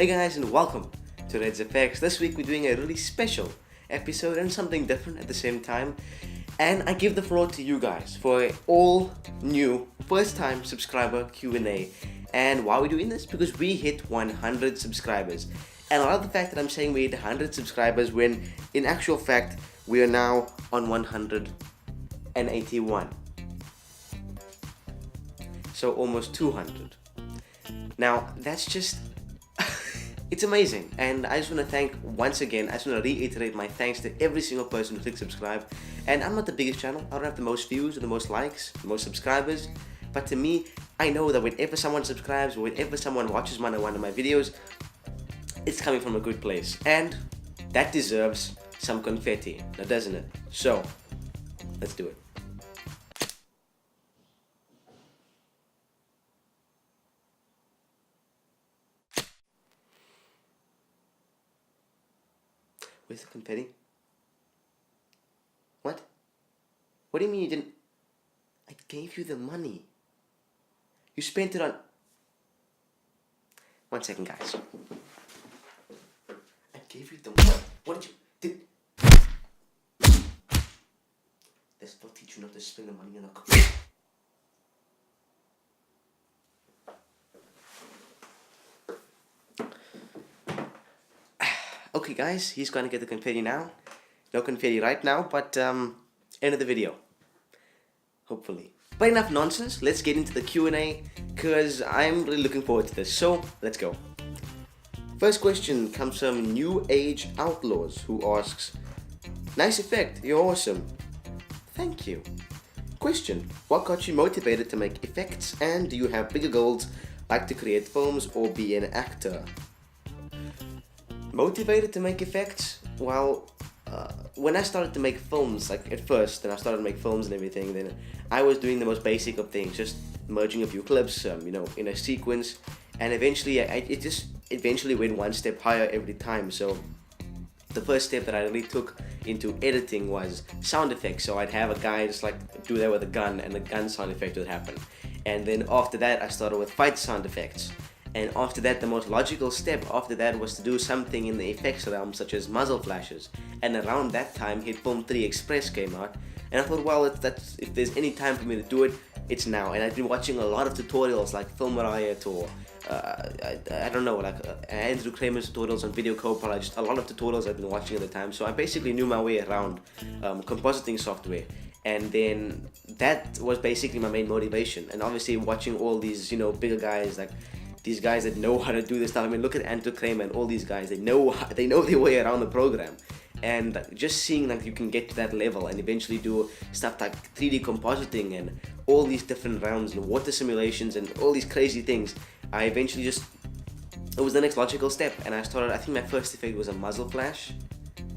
Hey guys, and welcome to Red's Effects. This week we're doing a really special episode and something different at the same time. And I give the floor to you guys for a all new first time subscriber Q&A. And why are we doing this? Because we hit 100 subscribers. And I love the fact that I'm saying we hit 100 subscribers when in actual fact we are now on 181. So almost 200. Now that's just it's amazing, and I just want to thank once again. I just want to reiterate my thanks to every single person who clicked subscribe. And I'm not the biggest channel, I don't have the most views or the most likes, the most subscribers, but to me, I know that whenever someone subscribes or whenever someone watches one of my videos, it's coming from a good place, and that deserves some confetti, now doesn't it? So let's do it. Where's the confetti? What? What do you mean you didn't? I gave you the money. You spent it on... One second, guys. I gave you the money. What did you... They still teach you not to spend the money on a cookie. Okay guys, he's gonna get the confetti now. No confetti right now, but end of the video. Hopefully. But enough nonsense, let's get into the Q&A, because I'm really looking forward to this. So, let's go. First question comes from New Age Outlaws, who asks, "Nice effect, you're awesome." Thank you. Question, what got you motivated to make effects, and do you have bigger goals like to create films or be an actor? Motivated to make effects? Well, when I started to make films, like at first, then I started to make films and everything, then I was doing the most basic of things, just merging a few clips, in a sequence, and eventually, it just eventually went one step higher every time. So the first step that I really took into editing was sound effects. So I'd have a guy just like do that with a gun, and the gun sound effect would happen. And then after that, I started with fight sound effects. And after that, the most logical step after that was to do something in the effects realm, such as muzzle flashes. And around that time, Hit Film 3 Express came out, and I thought, well, that's if there's any time for me to do it, it's now. And I've been watching a lot of tutorials like Film Riot or I don't know, like Andrew Kramer's tutorials on Video Copilot, just a lot of tutorials I've been watching at the time. So I basically knew my way around compositing software. And then that was basically my main motivation. And obviously watching all these, bigger guys, like these guys that know how to do this stuff. I mean, look at Andrew Kramer and all these guys. They know their way around the program. And just seeing like you can get to that level and eventually do stuff like 3D compositing and all these different rounds and water simulations and all these crazy things, I eventually it was the next logical step. And I think my first effect was a muzzle flash,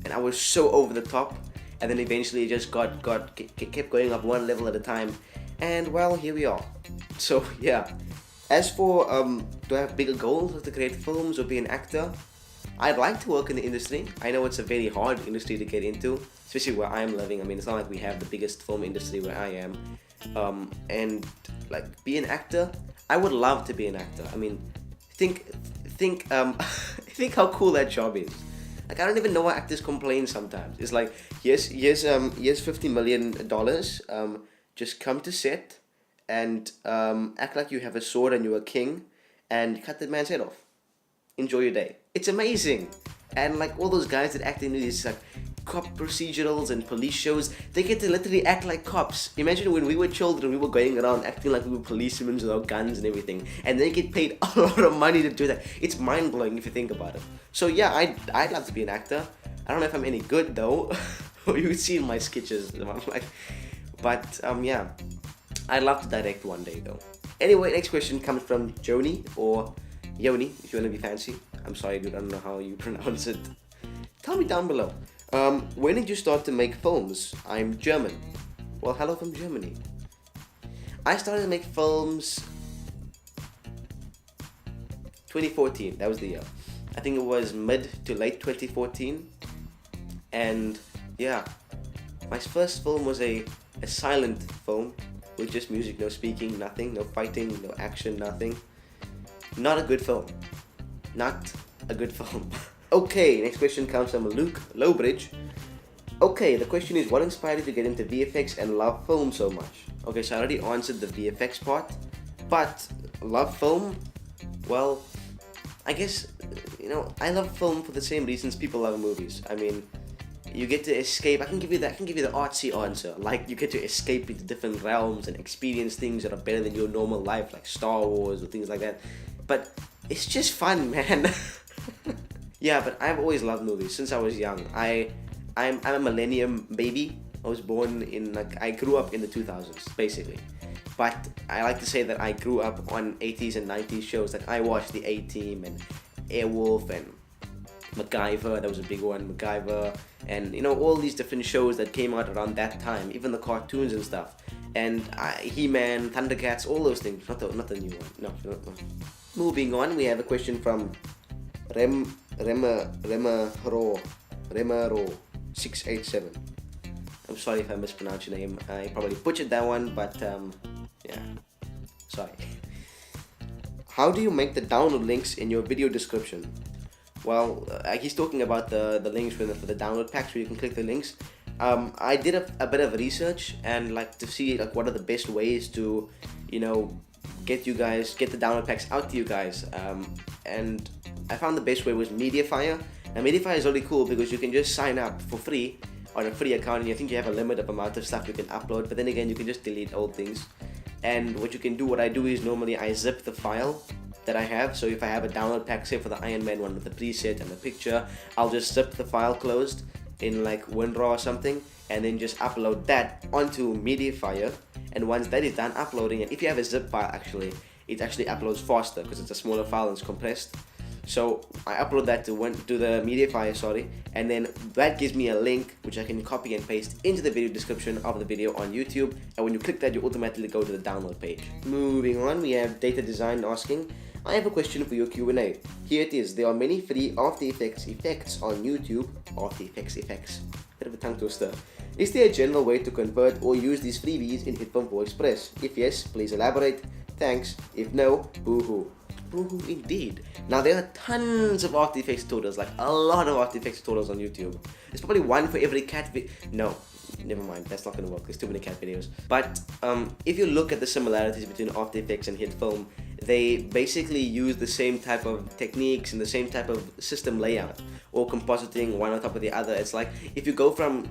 and I was so over the top. And then eventually it just kept going up one level at a time. And well, here we are. So yeah. As for, do I have bigger goals to create films or be an actor? I'd like to work in the industry. I know it's a very hard industry to get into, especially where I'm living. I mean, it's not like we have the biggest film industry where I am. And like, be an actor? I would love to be an actor. I mean, think how cool that job is. Like, I don't even know why actors complain sometimes. It's like, here's $50 million, just come to set and act like you have a sword and you're a king and cut the man's head off. Enjoy your day. It's amazing. And like all those guys that act in these like cop procedurals and police shows, they get to literally act like cops. Imagine when we were children, we were going around acting like we were policemen with our guns and everything, and they get paid a lot of money to do that. It's mind-blowing if you think about it. So yeah, I'd love to be an actor. I don't know if I'm any good though. You would see in my sketches. Yeah. I'd love to direct one day though. Anyway, next question comes from Yoni, or Yoni if you want to be fancy. I'm sorry dude, I don't know how you pronounce it. Tell me down below. When did you start to make films? I'm German. Well, hello from Germany. I started to make films 2014, that was the year. I think it was mid to late 2014. And yeah, my first film was a silent film with just music, no speaking, nothing, no fighting, no action, nothing. Not a good film. not a good film. Okay, next question comes from Luke Lowbridge. Okay, the question is, what inspired you to get into VFX and love film so much? Okay, so I already answered the VFX part, but love film, well, I guess, I love film for the same reasons people love movies. I mean, you get to escape. I can give you the artsy answer. Like, you get to escape into different realms and experience things that are better than your normal life, like Star Wars or things like that. But it's just fun, man. Yeah, but I've always loved movies since I was young. I'm a millennium baby. I was born I grew up in the 2000s, basically. But I like to say that I grew up on 80s and 90s shows. Like, I watched The A-Team and Airwolf and MacGyver, that was a big one, MacGyver, and all these different shows that came out around that time, even the cartoons and stuff. And He-Man, Thundercats, all those things. Not the new one. No. Moving on, we have a question from Remaro 687. I'm sorry if I mispronounced your name. I probably butchered that one, but yeah, sorry. How do you make the download links in your video description? Well, he's talking about the links for the download packs where you can click the links. I did a bit of research and to see what are the best ways to get the download packs out to you guys. And I found the best way was Mediafire. Now, Mediafire is really cool because you can just sign up for free on a free account, and I think you have a limit of amount of stuff you can upload, but then again, you can just delete old things. And what I do is normally I zip the file that I have. So if I have a download pack, say for the Iron Man one with the preset and the picture, I'll just zip the file closed in WinRAR or something, and then just upload that onto Mediafire. And once that is done uploading, and if you have a zip file, it actually uploads faster because it's a smaller file and it's compressed. So I upload that to the Mediafire, and then that gives me a link which I can copy and paste into the video description of the video on YouTube, and when you click that, you automatically go to the download page. Moving on, we have Data Design asking, I have a question for your Q&A. Here it is. There are many free After Effects effects on YouTube. After Effects. Bit of a tongue twister. Is there a general way to convert or use these freebies in HitFilm for Express? If yes, please elaborate. Thanks. If no, boo-hoo. Boo-hoo indeed. Now, there are tons of After Effects tutorials, a lot of After Effects tutorials on YouTube. There's probably one for every cat video. No, never mind, that's not gonna work, there's too many cat videos. But if you look at the similarities between After Effects and HitFilm, they basically use the same type of techniques and the same type of system layout, or compositing one on top of the other. It's like if you go from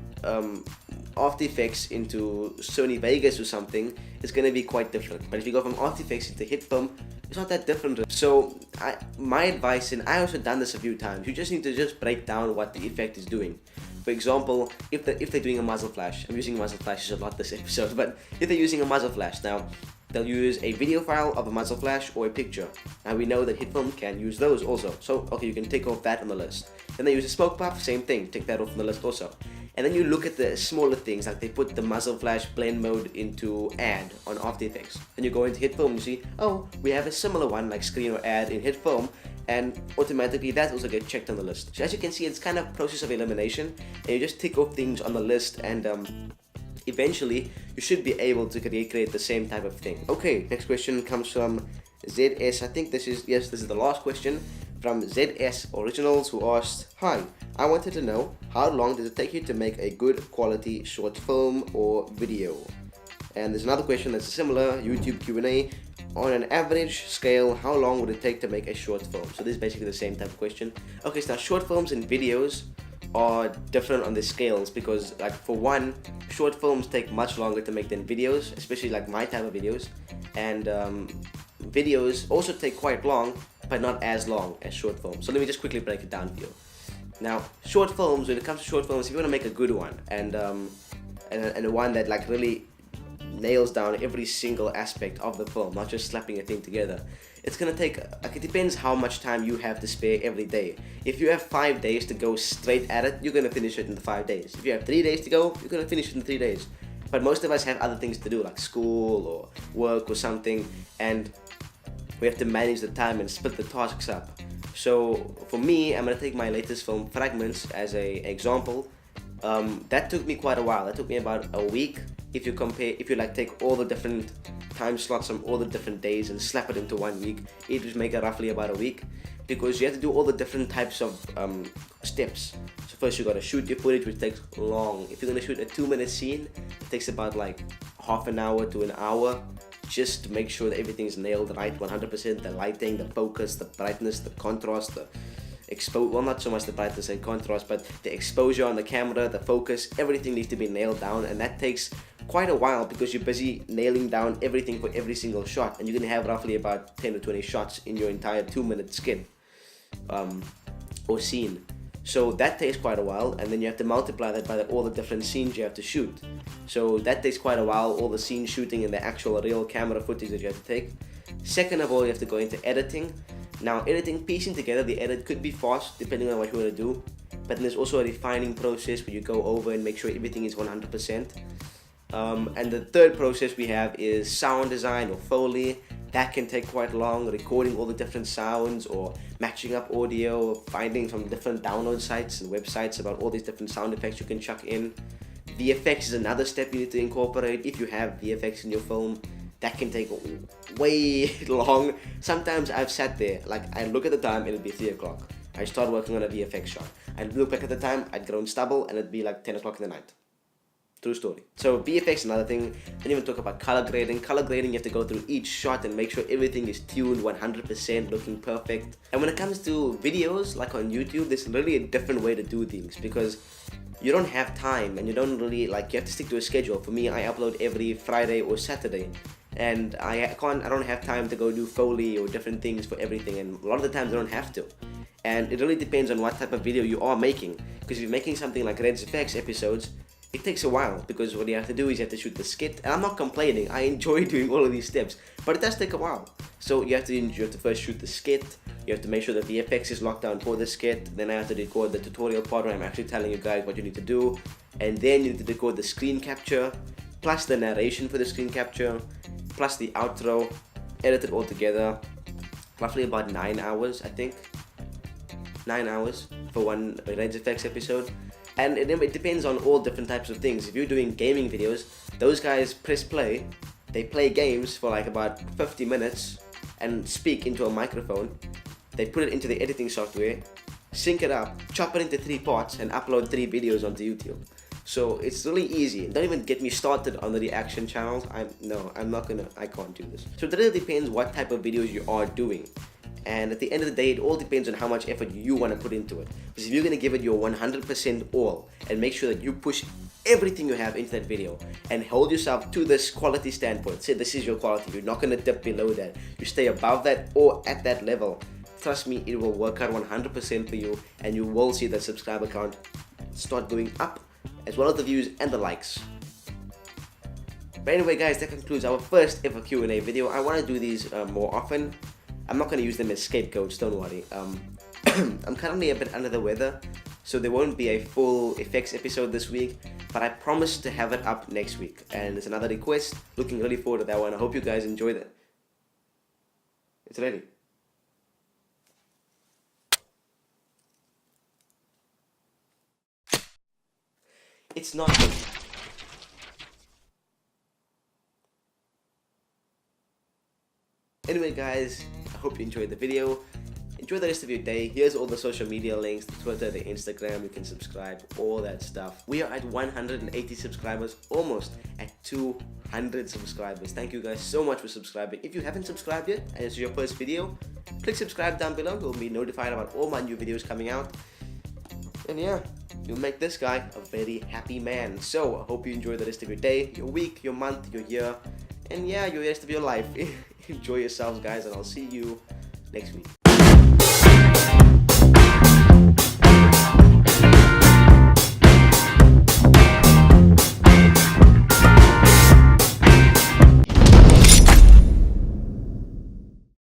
After Effects into Sony Vegas or something, it's going to be quite different. But if you go from After Effects into HitFilm, it's not that different. So my advice, and I also done this a few times, you just need to just break down what the effect is doing. For example, if they're doing a muzzle flash, I'm using muzzle flashes a lot this episode, but if they're using a muzzle flash, now they'll use a video file of a muzzle flash or a picture. Now we know that HitFilm can use those also. So okay, you can take off that on the list. Then they use a smoke puff, same thing, take that off on the list also. And then you look at the smaller things, like they put the muzzle flash blend mode into add on After Effects. Then you go into HitFilm and you see, oh, we have a similar one like screen or add in HitFilm, and automatically that also gets checked on the list. So as you can see, it's kind of process of elimination, and you just tick off things on the list, and eventually you should be able to recreate the same type of thing. Okay, next question comes from ZS. I think this is the last question from ZS Originals, who asked, hi, I wanted to know, how long does it take you to make a good quality short film or video? And there's another question that's similar, YouTube Q&A. On an average scale, how long would it take to make a short film? So this is basically the same type of question. Okay, so now short films and videos are different on the scales because, for one, short films take much longer to make than videos, especially my type of videos. And videos also take quite long, but not as long as short films. So let me just quickly break it down for you. Now, short films, when it comes to short films, if you want to make a good one and a one that really nails down every single aspect of the film, not just slapping a thing together, it's gonna take, it depends how much time you have to spare every day. If you have 5 days to go straight at it, you're gonna finish it in the 5 days. If you have 3 days to go, you're gonna finish it in 3 days. But most of us have other things to do, like school or work or something, and we have to manage the time and split the tasks up. So for me, I'm gonna take my latest film, Fragments, as a example. That took me quite a while. That took me about a week. If you take all the different time slots on all the different days and slap it into 1 week, it would make it roughly about a week, because you have to do all the different types of steps. So first you gotta shoot your footage, which takes long. If you're gonna shoot a 2-minute scene, it takes about like half an hour to an hour, just to make sure that everything's nailed right 100%. The lighting, the focus, the brightness, the contrast, the well, not so much the brightness and contrast, but the exposure on the camera, the focus, everything needs to be nailed down, and that takes quite a while because you're busy nailing down everything for every single shot, and you're gonna have roughly about 10 or 20 shots in your entire 2-minute skit or scene. So that takes quite a while, and then you have to multiply that by all the different scenes you have to shoot. So that takes quite a while, all the scene shooting and the actual real camera footage that you have to take. Second of all, you have to go into editing. Now, editing, piecing together the edit could be fast depending on what you want to do, but then there's also a refining process where you go over and make sure everything is 100%. And the third process we have is sound design or Foley. That can take quite long, recording all the different sounds or matching up audio, finding from different download sites and websites about all these different sound effects you can chuck in. VFX is another step you need to incorporate if you have VFX in your film. That can take way long. Sometimes I've sat there, like I look at the time, it'll be 3 o'clock. I start working on a VFX shot. I'd look back at the time, I'd grown stubble, and it'd be like 10 o'clock in the night. True story. So VFX is another thing. Then even talk about color grading. Color grading, you have to go through each shot and make sure everything is tuned 100%, looking perfect. And when it comes to videos, like on YouTube, there's really a different way to do things because you don't have time and you don't really, like, you have to stick to a schedule. For me, I upload every Friday or Saturday. And I don't have time to go do Foley or different things for everything, and a lot of the times I don't have to. And it really depends on what type of video you are making, because if you're making something like Red's Effects episodes, it takes a while, because what you have to do is you have to shoot the skit, and I'm not complaining, I enjoy doing all of these steps, but it does take a while. So you have to first shoot the skit, you have to make sure that the VFX is locked down for the skit, then I have to record the tutorial part where I'm actually telling you guys what you need to do, and then you need to record the screen capture, plus the narration for the screen capture, plus the outro, edit it all together, roughly about 9 hours, I think. 9 hours for one Age Effects episode. And it depends on all different types of things. If you're doing gaming videos, those guys press play, they play games for like about 50 minutes and speak into a microphone. They put it into the editing software, sync it up, chop it into 3 parts, and upload 3 videos onto YouTube. So it's really easy. Don't even get me started on the reaction channels. I can't do this. So it really depends what type of videos you are doing. And at the end of the day, it all depends on how much effort you want to put into it. Because if you're going to give it your 100% all and make sure that you push everything you have into that video and hold yourself to this quality standpoint, say this is your quality, you're not going to dip below that, you stay above that or at that level, trust me, it will work out 100% for you, and you will see the subscriber count start going up, as well as the views and the likes. But anyway guys, that concludes our first ever Q&A video. I want to do these more often. I'm not going to use them as scapegoats, don't worry. I'm currently a bit under the weather, so there won't be a full effects episode this week, but I promise to have it up next week. And it's another request, looking really forward to that one. I hope you guys enjoy that. It's ready. It's not good. Anyway guys, I hope you enjoyed the video. Enjoy the rest of your day. Here's all the social media links, the Twitter, the Instagram, you can subscribe, all that stuff. We are at 180 subscribers, almost at 200 subscribers. Thank you guys so much for subscribing. If you haven't subscribed yet and it's your first video, click subscribe down below. You'll be notified about all my new videos coming out. And yeah, you'll make this guy a very happy man. So I hope you enjoy the rest of your day, your week, your month, your year, and yeah, your rest of your life. Enjoy yourselves guys, and I'll see you next week.